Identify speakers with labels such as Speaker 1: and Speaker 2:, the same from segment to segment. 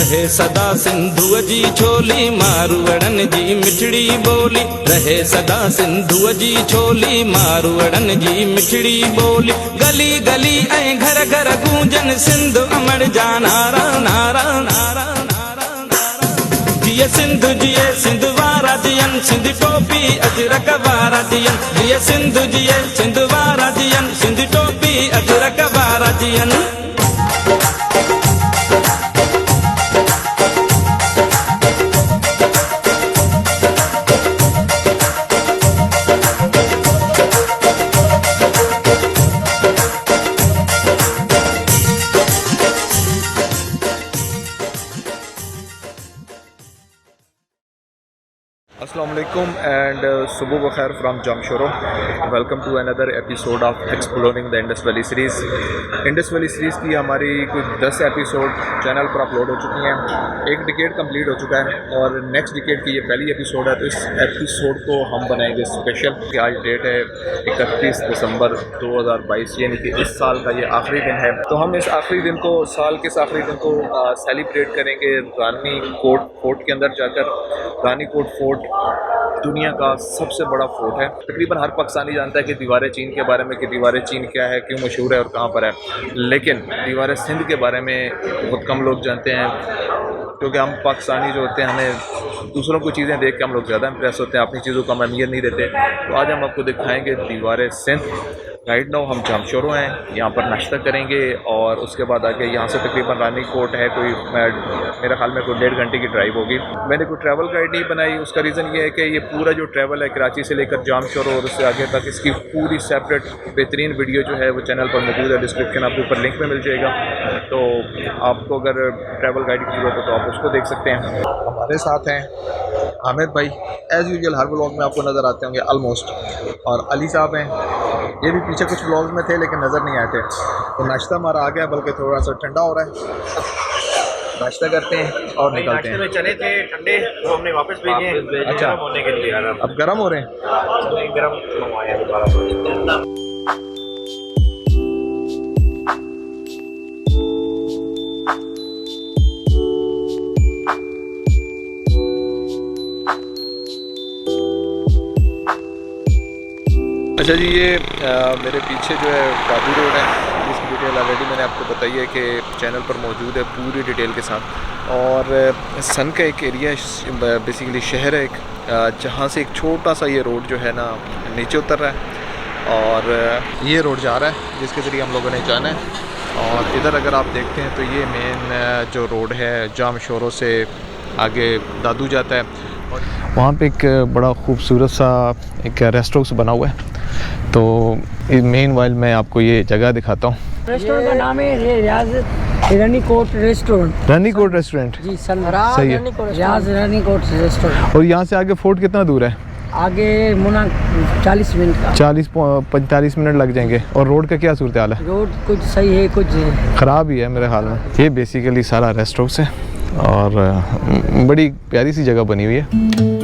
Speaker 1: रहे सदा सिंधु जी छोली, मारवड़न जी मिठड़ी बोली। रहे सदा सिंधु जी छोली, मारवड़न जी मिठड़ी बोली। गली गली ऐं घर घर गूंजन सिंधु अमर जा नारा नारा नारा नारा नारा। जिए सिंधु जिए सिंधु वारा जियन, सिंध टोपी अजरक वारा जियन। जिए सिंधु जिए सिंधु वारा जियन, सिंध टोपी अजरक वारा जियन।
Speaker 2: Assalamualaikum and सुबह बखैर from Jamshoro. Welcome to another episode of exploring the Indus valley series. Indus valley series की हमारी कुछ 10 एपिसोड चैनल पर अपलोड हो चुकी हैं। एक डिकेड कंप्लीट हो चुका है और नेक्स्ट डिकेड की ये पहली एपिसोड है। तो इस एपिसोड को हम बनाएंगे स्पेशल कि आज डेट है 31 दिसंबर 2022, यानी कि इस साल का ये आखिरी दिन है। तो हम इस आखिरी दिन को, साल के इस आखिरी दिन को सेलिब्रेट करेंगे रानी कोट फोर्ट के अंदर जाकर। रानी कोट फोर्ट दुनिया का सबसे बड़ा फोर्ट है। तकरीबन हर पाकिस्तानी जानता है कि दीवार चीन के बारे में, कि दीवार चीन क्या है, क्यों मशहूर है और कहाँ पर है। लेकिन दीवार सिंध के बारे में बहुत कम लोग जानते हैं, क्योंकि हम पाकिस्तानी जो होते हैं हमें दूसरों को चीज़ें देख के हम लोग ज़्यादा इंप्रेस होते हैं, अपनी चीज़ों को हम अहमियत नहीं देते। तो आज हम आपको दिखाएँगे दीवार सिंध। राइट नाउ हम जामशोरो हैं, यहाँ पर नाश्ता करेंगे और उसके बाद आगे यहाँ से तकरीबन रानी कोट है कोई मेरे ख्याल में कोई 1.5 घंटे की ड्राइव होगी। मैंने कोई ट्रैवल गाइड नहीं बनाई, उसका रीज़न ये है कि ये पूरा जो ट्रैवल है कराची से लेकर जामशोरो और उससे आगे तक, इसकी पूरी सेपरेट बेहतरीन वीडियो जो है वो चैनल पर मौजूद है। डिस्क्रिप्शन आपके ऊपर लिंक में मिल जाएगा, तो आपको अगर ट्रैवल गाइड की जरूरत हो तो आप उसको देख सकते हैं। हमारे साथ हैं हामिद भाई, एज़ यूजुअल हर व्लॉग में आपको नज़र आते होंगे ऑलमोस्ट, और अली साहब हैं, ये भी पीछे कुछ व्लॉग्स में थे लेकिन नज़र नहीं आए थे। तो नाश्ता हमारा आ गया, बल्कि थोड़ा सा ठंडा हो रहा है। नाश्ता करते हैं और निकलते हैं।
Speaker 3: चने थे ठंडे, वो हमने वापस भेजे।
Speaker 2: अच्छा,
Speaker 3: होने के लिए
Speaker 2: अब गर्म हो रहे हैं।
Speaker 3: गर्म मंगवाया दोबारा।
Speaker 2: अच्छा जी, ये मेरे पीछे जो है काबू रोड है, जिसकी डिटेल ऑलरेडी मैंने आपको बताई है कि चैनल पर मौजूद है पूरी डिटेल के साथ। और सन का एक एरिया है, बेसिकली शहर है एक, जहाँ से एक छोटा सा ये रोड जो है ना नीचे उतर रहा है और ये रोड जा रहा है जिसके ज़रिए हम लोगों ने जाना है। और इधर अगर आप देखते हैं तो ये मेन जो रोड है जामशोरो से आगे दादू जाता है, और वहाँ पे एक बड़ा खूबसूरत सा एक रेस्टोरेंट बना हुआ है। तो मेन वाइल मैं आपको ये जगह दिखाता हूँ।
Speaker 4: रेस्टोरेंट का नाम है रानी कोट रेस्टोरेंट।
Speaker 2: रानी कोट रेस्टोरेंट
Speaker 4: जी,
Speaker 2: सही है।
Speaker 4: रानी कोट रेस्टोरेंट।
Speaker 2: और यहाँ से आगे फोर्ट कितना दूर है?
Speaker 4: आगे मुना 40 मिनट का,
Speaker 2: 40-45 मिनट लग जाएंगे। और रोड का क्या सूरत हाल है?
Speaker 4: रोड कुछ सही है, कुछ
Speaker 2: ख़राब ही है मेरे ख्याल में। ये बेसिकली सारा रेस्टोरेंट है और बड़ी प्यारी सी जगह बनी हुई है।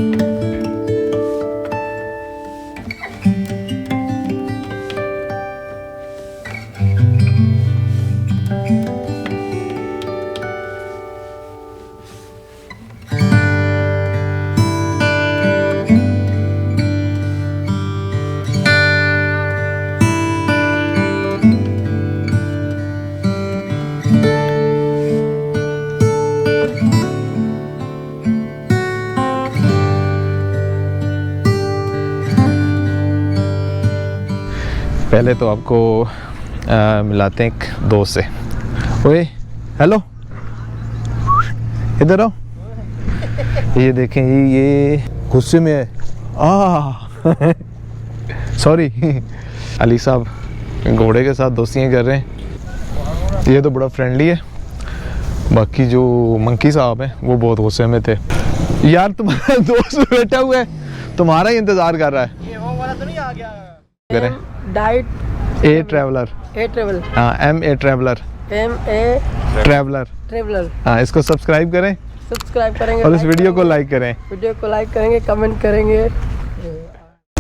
Speaker 2: पहले तो आपको मिलाते हैं एक दोस्त से। ओए हेलो, इधर आओ। ये देखें, ये गुस्से में है। सॉरी। अली साहब घोड़े के साथ दोस्तियाँ कर रहे हैं। ये तो बड़ा फ्रेंडली है, बाकी जो मंकी साहब हैं वो बहुत गुस्से में थे। यार तुम्हारा दोस्त बैठा हुआ है, तुम्हारा ही इंतज़ार कर रहा है।
Speaker 3: ये वो वाला तो नहीं आ गया?
Speaker 2: करें
Speaker 4: डाइट
Speaker 2: ए ट्रैवलर, हाँ MA ट्रैवलर, ट्रैवलर। हाँ, इसको सब्सक्राइब करें,
Speaker 4: सब्सक्राइब करेंगे
Speaker 2: और इस वीडियो को लाइक करें,
Speaker 4: कमेंट करेंगे।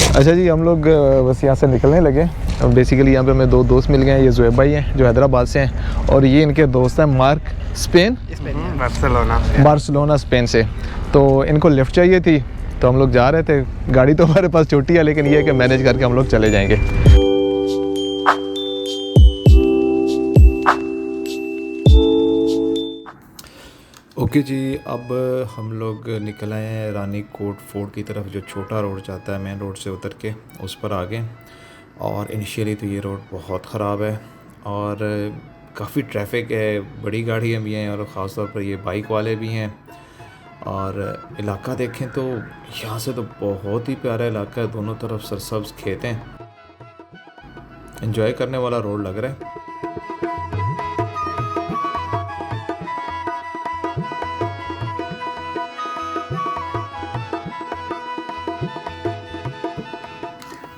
Speaker 2: अच्छा जी, हम लोग बस यहाँ से निकलने लगे बेसिकली यहाँ पे हमें दो दोस्त मिल गए हैं। ये ज़ुएब भाई हैं जो हैदराबाद से हैं, और ये इनके दोस्त हैं मार्क स्पेन बार्सिलोना स्पेन से। तो इनको लिफ्ट चाहिए थी, तो हम लोग जा रहे थे। गाड़ी तो हमारे पास छोटी है, लेकिन ये है कि मैनेज करके हम लोग चले जाएंगे। ओके जी, अब हम लोग निकल आए हैं रानी कोट फोर्ट की तरफ। जो छोटा रोड जाता है मेन रोड से उतर के उस पर आ गए। और इनिशियली तो ये रोड बहुत ख़राब है और काफ़ी ट्रैफिक है, बड़ी गाड़ियाँ भी हैं और ख़ास तौर पर ये बाइक वाले भी हैं। और इलाका देखें तो यहाँ से तो बहुत ही प्यारा इलाका है, दोनों तरफ सरसब्ज़ खेत हैं, एंजॉय करने वाला रोड लग रहा है।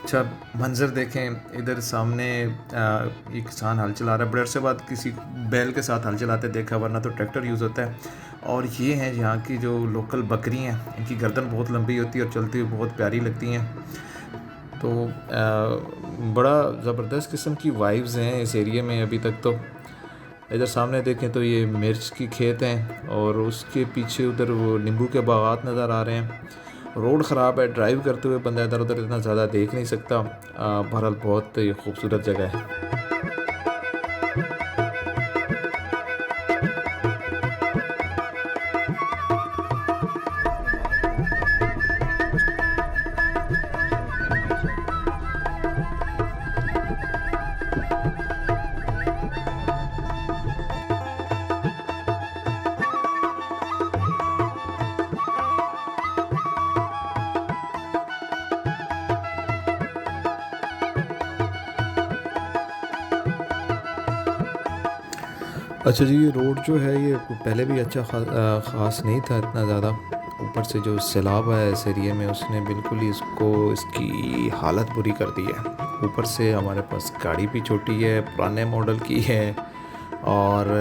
Speaker 2: अच्छा मंज़र देखें, इधर सामने एक किसान हल चला रहा है। बड़े अरसे बाद किसी बैल के साथ हल चलाते देखा, वरना तो ट्रैक्टर यूज़ होता है। और ये हैं यहाँ की जो लोकल बकरी हैं, इनकी गर्दन बहुत लंबी होती है और चलती हुई बहुत प्यारी लगती हैं। तो बड़ा ज़बरदस्त किस्म की वाइब्स हैं इस एरिया में अभी तक। तो इधर सामने देखें तो ये मिर्च की खेत हैं और उसके पीछे उधर वो नींबू के बागात नज़र आ रहे हैं। रोड ख़राब है, ड्राइव करते हुए बंदा इधर उधर इतना ज़्यादा देख नहीं सकता। बहरहाल बहुत खूबसूरत जगह है। अच्छा जी, ये रोड जो है ये पहले भी अच्छा ख़ास नहीं था इतना ज़्यादा। ऊपर से जो सैलाब है इस एरिया में, उसने बिल्कुल ही इसकी हालत बुरी कर दी है। ऊपर से हमारे पास गाड़ी भी छोटी है, पुराने मॉडल की है और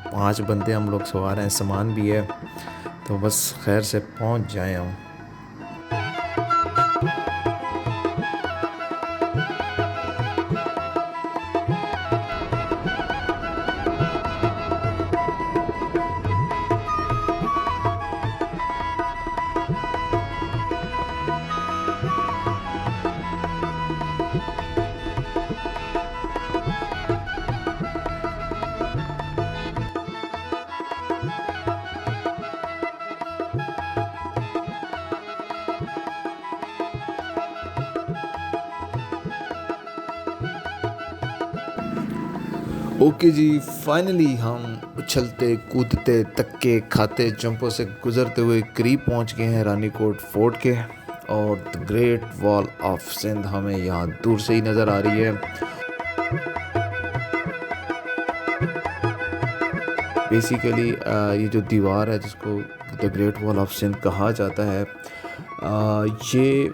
Speaker 2: 5 बंदे हम लोग सवार हैं, सामान भी है। तो बस खैर से पहुंच जाए हम। ओके जी, फाइनली हम उछलते कूदते तक्के खाते जंपों से गुजरते हुए करीब पहुंच गए हैं रानी कोट फोर्ट के। और the great wall of Sindh हमें यहाँ दूर से ही नज़र आ रही है। बेसिकली ये जो दीवार है जिसको the great wall of Sindh कहा जाता है, ये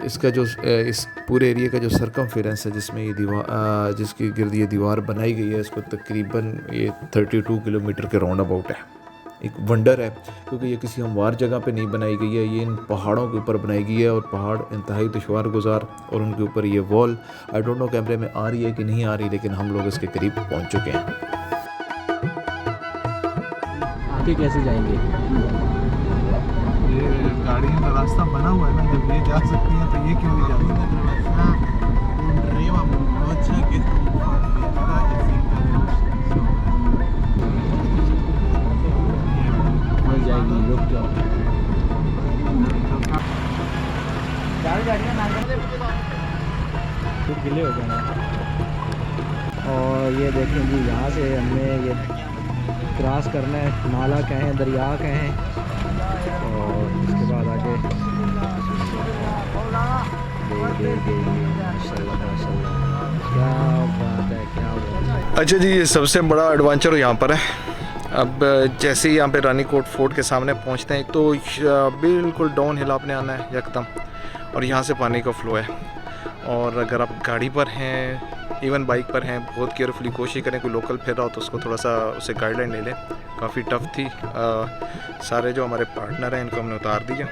Speaker 2: इसका जो इस पूरे एरिया का जो सरकमफेरेंस है जिसमें ये दीवार जिसके गिर्द ये दीवार बनाई गई है, इसको तकरीबन ये 32 किलोमीटर के राउंड अबाउट है। एक वंडर है क्योंकि ये किसी हमवार जगह पे नहीं बनाई गई है, ये इन पहाड़ों के ऊपर बनाई गई है और पहाड़ इंतहाई दुश्वार गुजार और उनके ऊपर ये वॉल, आई डोंट नो कैमरे में आ रही है कि नहीं आ रही, लेकिन हम लोग इसके करीब पहुँच चुके हैं।
Speaker 4: आगे कैसे जाएंगे?
Speaker 5: ये गाड़ी का रास्ता बना हुआ है ना, जब ये जा सकती है तो ये क्यों नहीं जा सकती?
Speaker 4: मिल जाएगी, रुक जाओ। फिर गिले हो गए ना। और ये देखें जी, यहाँ से हमने ये क्रॉस करना है, नाला कहें दरिया कहें, और उसके बाद आगे क्या बात है, क्या बात है।
Speaker 2: अच्छा जी, ये सबसे बड़ा एडवेंचर यहाँ पर है। अब जैसे ही यहाँ पे रानी कोट फोर्ट के सामने पहुँचते हैं तो बिल्कुल डाउन हिल आपने आना है यकदम, और यहाँ से पानी का फ्लो है। और अगर आप गाड़ी पर हैं, इवन बाइक पर हैं, बहुत केयरफुली कोशिश करें, कोई लोकल फिर रहा हो तो उसको थोड़ा सा उसे गाइडलाइन ले लें। काफ़ी टफ थी। सारे जो हमारे पार्टनर हैं इनको हमने उतार दिया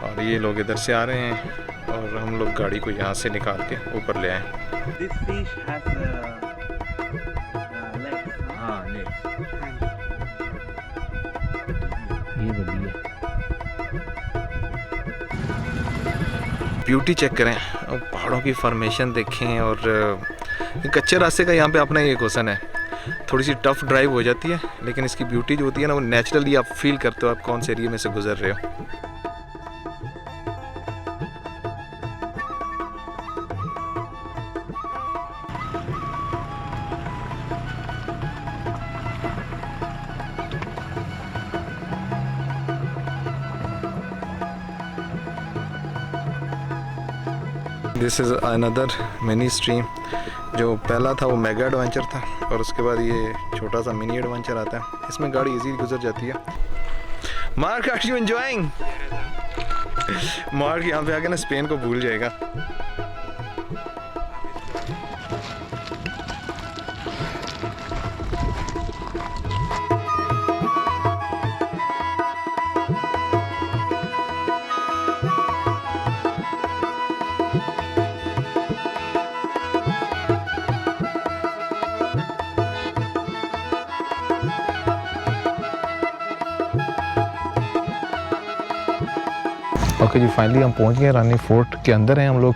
Speaker 2: और ये लोग इधर से आ रहे हैं और हम लोग गाड़ी को यहाँ से निकाल के ऊपर ले आए।
Speaker 3: This fish has legs.
Speaker 2: हाँ legs.
Speaker 4: ये बढ़िया।
Speaker 2: ब्यूटी चेक करें और पहाड़ों की फॉर्मेशन देखें और कच्चे रास्ते का यहाँ पे अपना एक हुसन है। थोड़ी सी टफ ड्राइव हो जाती है लेकिन इसकी ब्यूटी जो होती है ना वो नेचुरली आप फील करते हो आप कौन से एरिया में से गुजर रहे हो। This is another mini stream. जो पहला था वो मेगा एडवेंचर था और उसके बाद ये छोटा सा मिनी एडवेंचर आता है। इसमें गाड़ी इजीली गुजर जाती है। Mark are you enjoying? Mark यहाँ पे आके ना स्पेन को भूल जाएगा। ओके जी, फाइनली हम पहुंच गए रानी फोर्ट के अंदर हैं हम लोग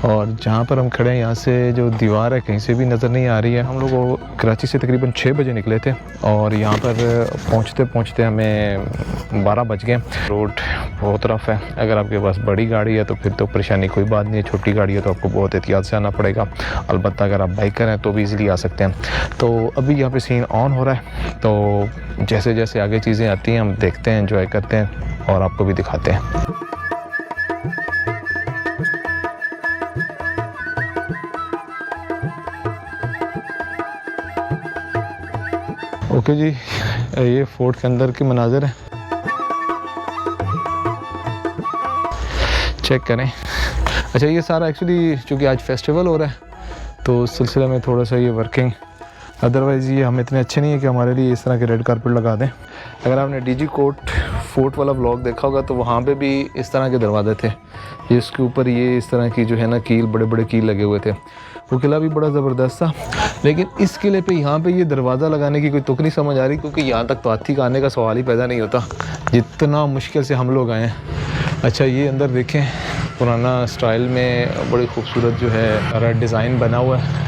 Speaker 2: और जहाँ पर हम खड़े हैं यहाँ से जो दीवार है कहीं से भी नज़र नहीं आ रही है। हम लोग कराची से तकरीबन 6 बजे निकले थे और यहाँ पर पहुँचते पहुँचते हमें 12 बज गए। रोड बहुत रफ है। अगर आपके पास बड़ी गाड़ी है तो फिर तो परेशानी कोई बात नहीं है, छोटी गाड़ी है तो आपको बहुत एहतियात से आना पड़ेगा। अलबत्ता अगर आप बाइकर हैं तो भी ईज़िली आ सकते हैं। तो अभी यहाँ पे सीन ऑन हो रहा है, तो जैसे जैसे आगे चीज़ें आती हैं हम देखते हैं, एंजॉय करते हैं और आपको भी दिखाते हैं। ओके जी, ये फोर्ट के अंदर के मनाज़र है, चेक करें। अच्छा, ये सारा एक्चुअली चूँकि आज फेस्टिवल हो रहा है तो उस सिलसिले में थोड़ा सा ये वर्किंग, अदरवाइज़ ये हम इतने अच्छे नहीं है कि हमारे लिए इस तरह के रेड कारपेट लगा दें। अगर आपने डीजी कोट फोर्ट वाला व्लॉग देखा होगा तो वहाँ पे भी इस तरह के दरवाजे थे, जिसके ऊपर ये इस तरह की जो है ना कील, बड़े बड़े कील लगे हुए थे। वो किला भी बड़ा ज़बरदस्त था, लेकिन इस किले पे यहाँ पे ये दरवाज़ा लगाने की कोई तुक नहीं समझ आ रही, क्योंकि यहाँ तक तो हाथी का आने का सवाल ही पैदा नहीं होता, जितना मुश्किल से हम लोग आए हैं। अच्छा, ये अंदर देखें, पुराना स्टाइल में बड़ी खूबसूरत जो है रेड डिज़ाइन बना हुआ है।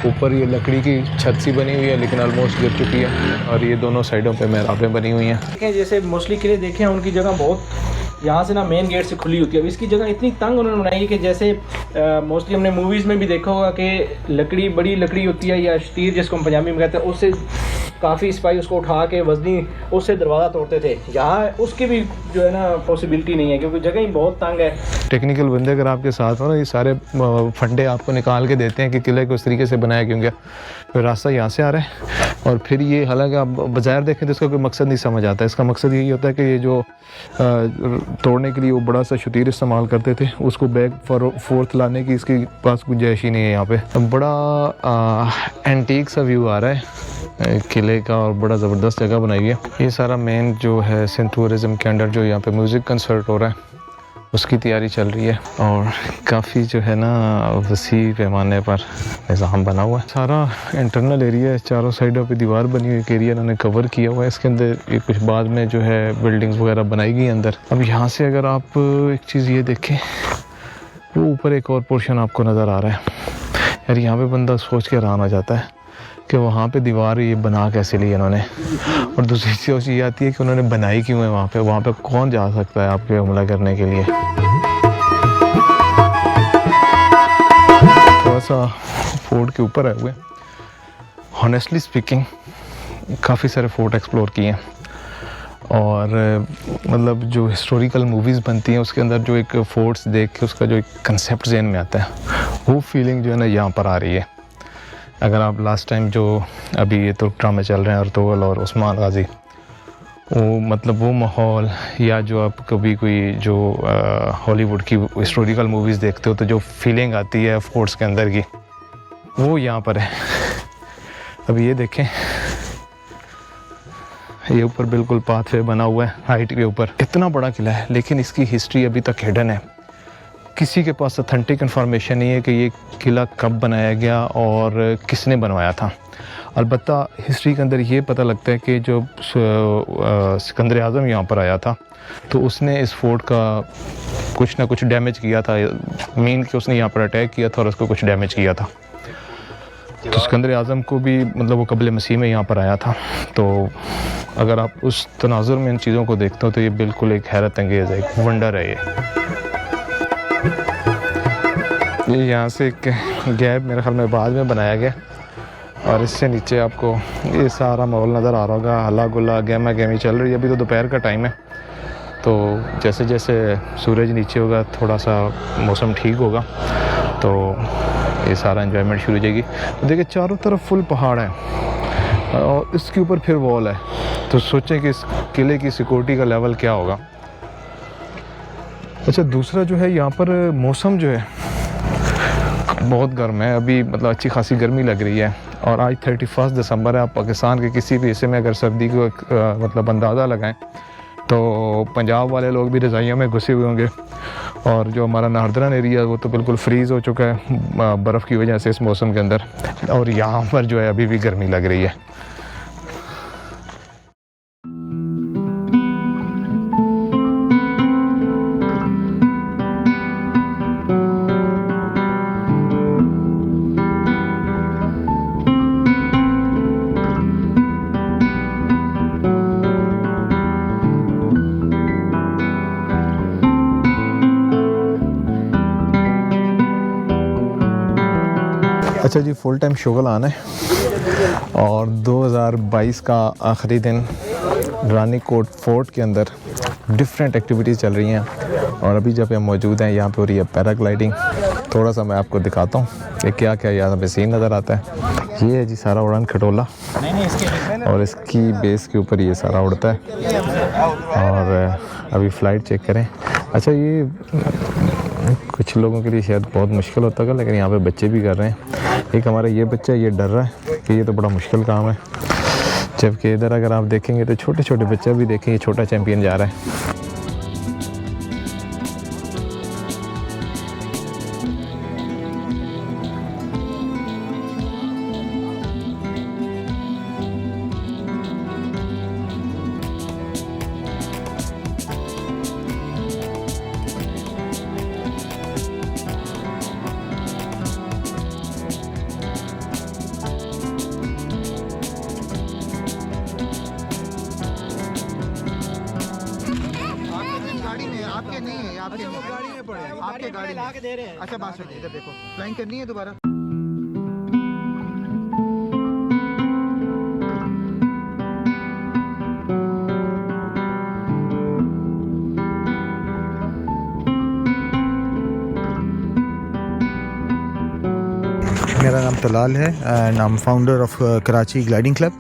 Speaker 2: ऊपर ये लकड़ी की छत सी बनी हुई है लेकिन ऑलमोस्ट गिर चुकी है और ये दोनों साइडों पे मेहराबें बनी हुई हैं।
Speaker 6: देखें, जैसे मोस्टली किले देखे हैं उनकी जगह बहुत यहाँ से ना मेन गेट से खुली होती है। अब इसकी जगह इतनी तंग उन्होंने बनाई है कि जैसे मोस्टली हमने मूवीज़ में भी देखा होगा कि लकड़ी, बड़ी लकड़ी होती है या शतीर जिसको हम पंजाबी में कहते हैं, उससे काफ़ी सिपाही उसको उठा के वजनी उससे दरवाज़ा तोड़ते थे। यहाँ उसकी भी जो है ना पॉसिबिलिटी नहीं है क्योंकि जगह ही बहुत तंग है।
Speaker 2: टेक्निकल बंदे अगर आपके साथ हो ना, ये सारे फंडे आपको निकाल के देते हैं कि किले को उस तरीके से बनाया क्यों गया। फिर रास्ता यहाँ से आ रहा है और फिर ये, हालांकि आप बाज़ार देखें तो इसका कोई मकसद नहीं समझ आता। इसका मकसद यही होता है कि ये जो तोड़ने के लिए वो बड़ा सा शतीर इस्तेमाल करते थे, उसको बैक फोर्थ लाने की इसके पास गुंजाइश ही नहीं है। यहाँ पे बड़ा एंटीक सा व्यू आ रहा है किले का और बड़ा ज़बरदस्त जगह बनाई है। ये सारा मेन जो है सिंध टूरिज़म के अंडर जो यहाँ पे म्यूज़िक कंसर्ट हो रहा है उसकी तैयारी चल रही है और काफ़ी जो है ना वसी पैमाने पर निज़ाम बना हुआ है। सारा इंटरनल एरिया है, चारों साइडों पे दीवार बनी हुई, एक एरिया इन्होंने कवर किया हुआ है। इसके अंदर ये कुछ बाद में जो है बिल्डिंग्स वगैरह बनाई गई अंदर। अब यहाँ से अगर आप एक चीज़ ये देखें, वो ऊपर एक और पोर्शन आपको नज़र आ रहा है। यार यहाँ पे बंदा सोच के हैरान आ जाता है कि वहाँ पे दीवार ये बना कैसे ली इन्होंने, और दूसरी चीज़ ये आती है कि उन्होंने बनाई क्यों है वहाँ पे कौन जा सकता है आपके हमला करने के लिए। थोड़ा सा फोर्ट के ऊपर आए हुए, हॉनेस्टली स्पीकिंग काफ़ी सारे फोर्ट एक्सप्लोर किए हैं और मतलब जो हिस्टोरिकल मूवीज़ बनती हैं उसके अंदर जो एक फोर्ट्स देख के उसका जो एक कंसेप्ट ज़हन में आता है, वो फीलिंग जो है ना यहाँ पर आ रही है। अगर आप लास्ट टाइम जो अभी ये तो ड्रामे चल रहे हैं अर्तुगरुल और उस्मान गाजी, वो मतलब वो माहौल, या जो आप कभी कोई जो हॉलीवुड की हिस्टोरिकल मूवीज़ देखते हो तो जो फीलिंग आती है फोर्ट्स के अंदर की, वो यहाँ पर है। अब ये देखें, ये ऊपर बिल्कुल पाथवे बना हुआ है हाइट के ऊपर, इतना बड़ा किला है लेकिन इसकी हिस्ट्री अभी तक हिडन है।
Speaker 7: किसी के पास ऑथेंटिक इन्फॉर्मेशन नहीं है कि ये किला कब बनाया गया और किसने बनवाया था। अलबत्ता हिस्ट्री के अंदर ये पता लगता है कि जो सिकंदर आज़म यहाँ पर आया था तो उसने इस फोर्ट का कुछ ना कुछ डैमेज किया था, मीन कि उसने यहाँ पर अटैक किया था और उसको कुछ डैमेज किया था। तो सिकंदर आज़म को भी मतलब वो कबल मसीह में यहाँ पर आया था। तो अगर आप उस तनाजुर में इन चीज़ों को देखते हो तो ये बिल्कुल एक हैरत अंगेज़ है, एक वंडर है ये यहाँ से एक गैप मेरे ख्याल में बाद में बनाया गया और इससे नीचे आपको ये सारा माहौल नज़र आ रहा होगा, हल्ला गुल्ला गहमा गहमी चल रही है। अभी तो दोपहर का टाइम है, तो जैसे जैसे सूरज नीचे होगा थोड़ा सा मौसम ठीक होगा तो ये सारा एंजॉयमेंट शुरू हो जाएगी। तो देखिए चारों तरफ फुल पहाड़ है और इसके ऊपर फिर वॉल है, तो सोचें कि इस किले की सिक्योरिटी का लेवल क्या होगा। अच्छा, दूसरा जो है यहाँ पर मौसम जो है बहुत गर्म है, अभी मतलब अच्छी खासी गर्मी लग रही है और आज 31 दिसंबर है। आप पाकिस्तान के किसी भी हिस्से में अगर सर्दी को मतलब अंदाज़ा लगाएं तो पंजाब वाले लोग भी रज़ाइयों में घुसे हुए होंगे और जो हमारा नार्दर्न एरिया वो तो बिल्कुल फ्रीज़ हो चुका है बर्फ़ की वजह से इस मौसम के अंदर, और यहाँ पर जो है अभी भी गर्मी लग रही है। अच्छा जी, फुल टाइम शोगल आना है और 2022 का आखिरी दिन रानीकोट फोर्ट के अंदर डिफरेंट एक्टिविटीज़ चल रही हैं और अभी जब हम मौजूद हैं यहाँ पे हो रही है पैराग्लाइडिंग। थोड़ा सा मैं आपको दिखाता हूँ कि क्या क्या यहाँ पे सीन नज़र आता है। ये है जी सारा उड़ान खटोला और इसकी बेस के ऊपर ये सारा उड़ता है और अभी फ़्लाइट चेक करें। अच्छा, ये कुछ लोगों के लिए शायद बहुत मुश्किल होता है लेकिन यहाँ पे बच्चे भी कर रहे हैं। एक हमारा ये बच्चा ये डर रहा है कि ये तो बड़ा मुश्किल काम है, जबकि इधर अगर आप देखेंगे तो छोटे छोटे बच्चे भी देखेंगे, छोटा चैम्पियन जा रहा है।
Speaker 5: आपके नहीं है, आपके वो गाड़ी में पड़े, आपके गाड़ी ला के दे रहे हैं। अच्छा बात सुनिए, इधर देखो, फ्लाइंग करनी है दोबारा। मेरा नाम तलाल है and I am founder of Karachi gliding club.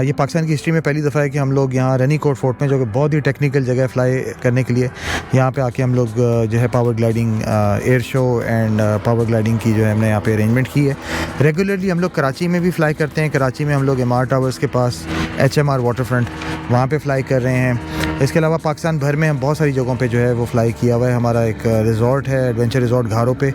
Speaker 5: ये पाकिस्तान की हिस्ट्री में पहली दफ़ा है कि हम लोग यहाँ रानीकोट फोर्ट में, जो कि बहुत ही टेक्निकल जगह है फ्लाई करने के लिए, यहाँ पे आके हम लोग जो है power gliding air show and power gliding की जो है हमने यहाँ पे अरेंजमेंट की है। रेगुलरली हम लोग कराची में भी फ़्लाई करते हैं। कराची में हम लोग एमआर टावर्स के पास HMR वाटर फ्रंट वहाँ पे फ़्लाई कर रहे हैं। इसके अलावा पाकिस्तान भर में हम बहुत सारी जगहों पे जो है वो फ़्लाई किया हुआ है। हमारा एक रिज़ॉर्ट है, एडवेंचर रिज़ॉर्ट घारों पे,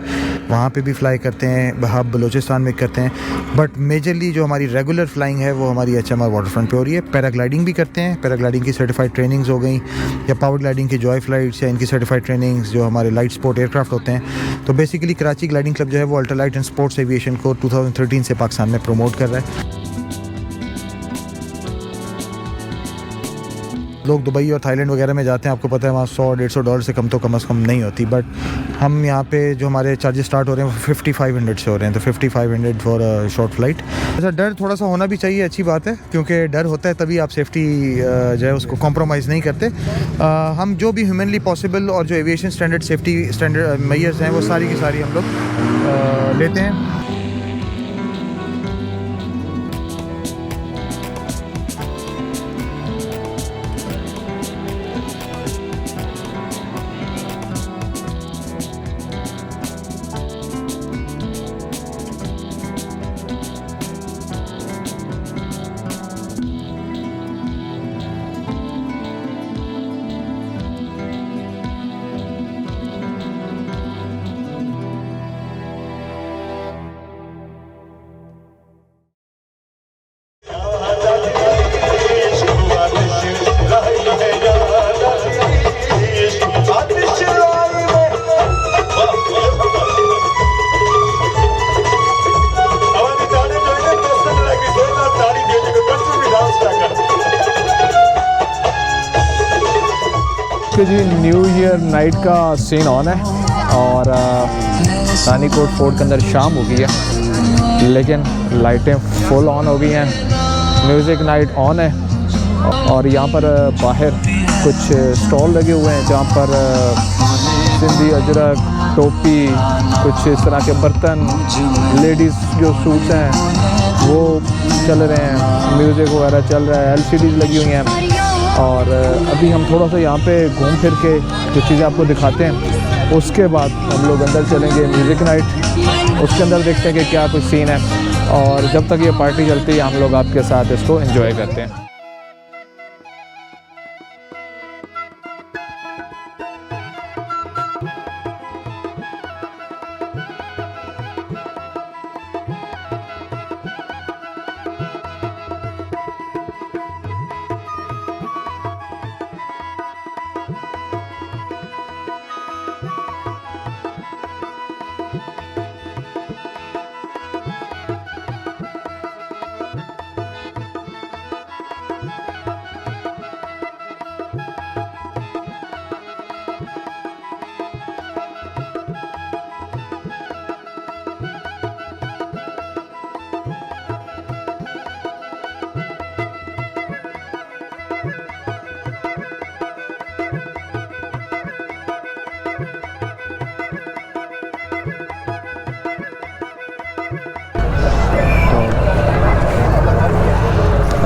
Speaker 5: वहाँ पे भी फ़्लाई करते हैं। हब बलूचिस्तान में करते हैं, बट मेजरली जो हमारी रेगुलर फ़्लाइंग है वो हमारी HMR वाटर फ्रंट पे हो रही है। पैराग्लाइडिंग भी करते हैं, पैराग्लाइडिंग की सर्टिफाइड ट्रेनिंग्स हो गई, या पावर ग्लाइडिंग की जॉय फ्लाइट्स या इनकी सर्टिफाइड ट्रेनिंग्स जो हमारे लाइट स्पोर्ट एयरक्राफ्ट होते हैं। तो बेसिकली कराची ग्लाइडिंग क्लब जो है वो अल्ट्रालाइट एंड स्पोर्ट्स एविएशन को 2013 से पाकिस्तान में प्रमोट कर रहा है। लोग दुबई और थाईलैंड वगैरह में जाते हैं, आपको पता है वहाँ $100-150 से कम तो कम से कम नहीं होती, बट हम यहाँ पे जो हमारे चार्जेस स्टार्ट हो रहे हैं वो 5500 से हो रहे हैं, तो 5500 फॉर शॉर्ट फ्लाइट। ऐसा डर थोड़ा सा होना भी चाहिए, अच्छी बात है, क्योंकि डर होता है तभी आप सेफ्टी जो है उसको कॉम्प्रोमाइज़ नहीं करते। हम जो भी ह्यूमनली पॉसिबल और जो aviation standard safety standard measures हैं वो सारी की सारी हम लोग लेते हैं।
Speaker 7: ओके जी, न्यू ईयर नाइट का सीन ऑन है और रानीकोट फोर्ट के अंदर शाम हो गई है लेकिन लाइटें फुल ऑन हो गई हैं, म्यूज़िक नाइट ऑन है और यहाँ पर बाहर कुछ स्टॉल लगे हुए हैं जहाँ पर सिंधी अजरक, टोपी, कुछ इस तरह के बर्तन, लेडीज़ जो सूट्स हैं वो चल रहे हैं, म्यूज़िक वगैरह चल रहा है, LCDs लगी हुई हैं। और अभी हम थोड़ा सा यहाँ पे घूम फिर के कुछ चीज़ें आपको दिखाते हैं, उसके बाद हम लोग अंदर चलेंगे म्यूज़िक नाइट, उसके अंदर देखते हैं कि क्या कुछ सीन है और जब तक ये पार्टी चलती है हम लोग आपके साथ इसको एंजॉय करते हैं।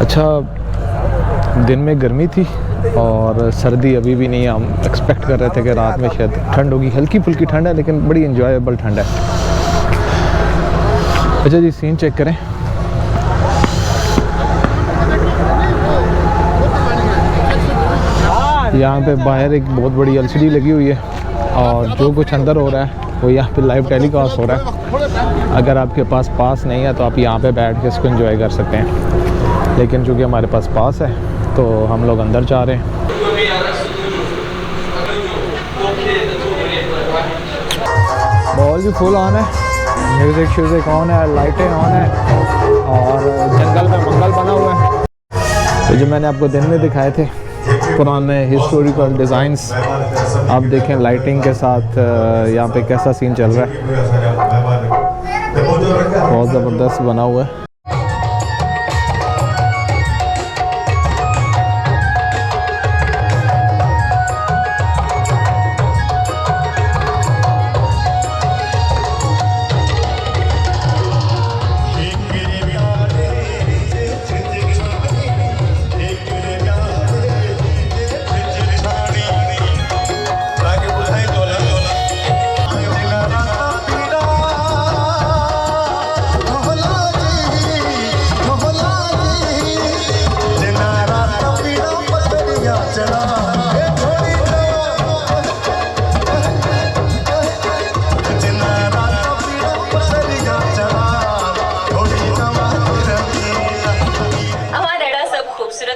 Speaker 7: अच्छा, दिन में गर्मी थी और सर्दी अभी भी नहीं है। हम एक्सपेक्ट कर रहे थे कि रात में शायद ठंड होगी, हल्की फुल्की ठंड है लेकिन बड़ी इंजॉयबल ठंड है। अच्छा जी, सीन चेक करें। यहाँ पे बाहर एक बहुत बड़ी LCD लगी हुई है और जो कुछ अंदर हो रहा है वो यहाँ पे लाइव टेलीकास्ट हो रहा है। अगर आपके पास पास नहीं है तो आप यहाँ पे बैठ के इसको एंजॉय कर सकते हैं, लेकिन चूँकि हमारे पास पास है तो हम लोग अंदर जा रहे हैं। बॉल भी फुल ऑन है, म्यूज़िक श्यूज़िक ऑन है, लाइटें ऑन है और जंगल में मंगल बना हुआ है। तो जो मैंने आपको दिन में दिखाए थे पुराने हिस्टोरिकल डिज़ाइंस, आप देखें लाइटिंग के साथ यहाँ पे कैसा सीन चल रहा है, बहुत ज़बरदस्त बना हुआ है।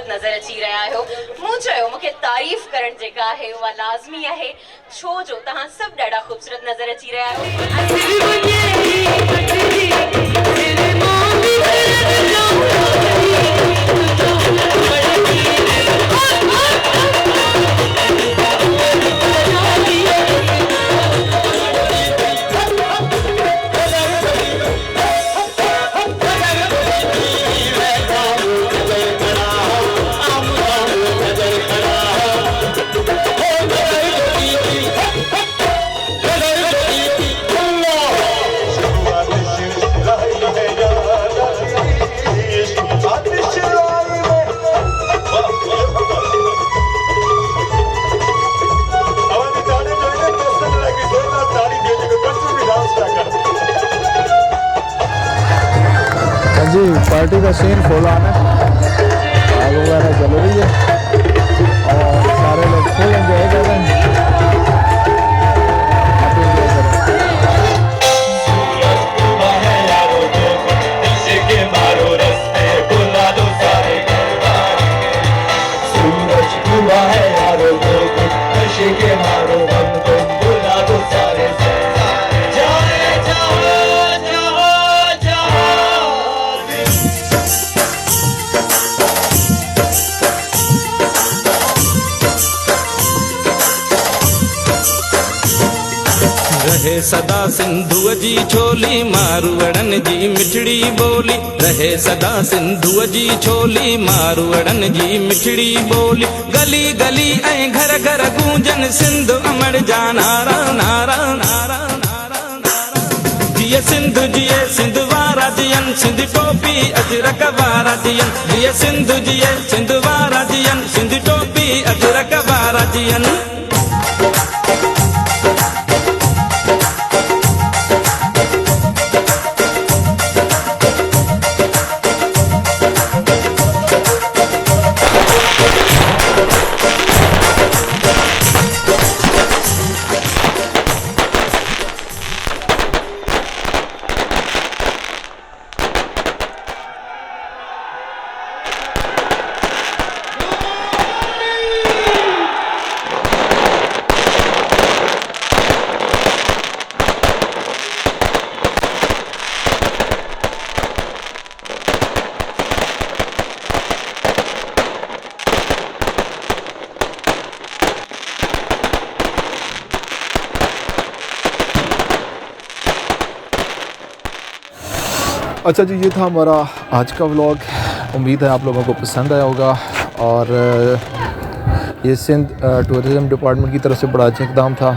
Speaker 8: नजर अची रहा हो मूं चयो मूंखे तारीफ़ करण जेका आहे उहा लाज़मी आहे, छो जो तव्हां सभु ॾाढा ख़ूबसूरत नज़र अची रहा जी। पार्टी का सीन फुल ऑन है, आग वगैरह जल रही है और सारे लोग फुल एंजॉय कर रहे हैं।
Speaker 1: रहे सदा सिंधु जी छोली मारवड़न जी मिठड़ी बोली रहे सदा सिंधु जी छोली मारवड़न जी मिठड़ी बोली गली गली ऐं घर घर गूंजन सिंध अमर जा नारा नारा नारा जिए सिंध वारा जियन सिंध टोपी अजरक वारा जियन जिए सिंध वारा जियन सिंध टोपी अजरक वारा जियन
Speaker 7: अच्छा जी, ये था हमारा आज का व्लॉग। उम्मीद है आप लोगों को पसंद आया होगा। और ये सिंध टूरिज़म डिपार्टमेंट की तरफ से बड़ा अच्छा इक़दाम था।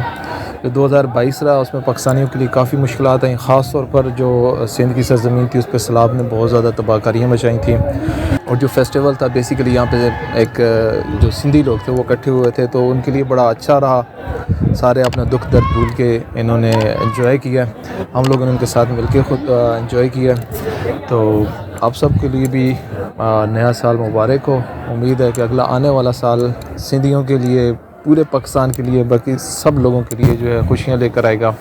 Speaker 7: जो 2022 रहा उसमें पाकिस्तानियों के लिए काफ़ी मुश्किलात आई, ख़ास तौर पर जो सिंध की सरज़मीन थी उस पर सैलाब ने बहुत ज़्यादा तबाहकारियाँ मचाई थी। और जो फेस्टिवल था बेसिकली यहाँ पे एक जो सिंधी लोग थे वो इकट्ठे हुए थे, तो उनके लिए बड़ा अच्छा रहा। सारे अपना दुख दर्द भूल के इन्होंने एंजॉय किया। हम लोगों ने उनके साथ मिलके खुद एंजॉय किया। तो आप सब के लिए भी नया साल मुबारक हो। उम्मीद है कि अगला आने वाला साल सिंधियों के लिए, पूरे पाकिस्तान के लिए, बाकी सब लोगों के लिए जो है खुशियाँ लेकर आएगा।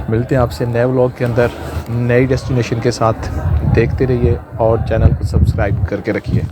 Speaker 7: मिलते हैं आपसे नए व्लॉग के अंदर नई डेस्टिनेशन के साथ। देखते रहिए और चैनल को सब्सक्राइब करके रखिए।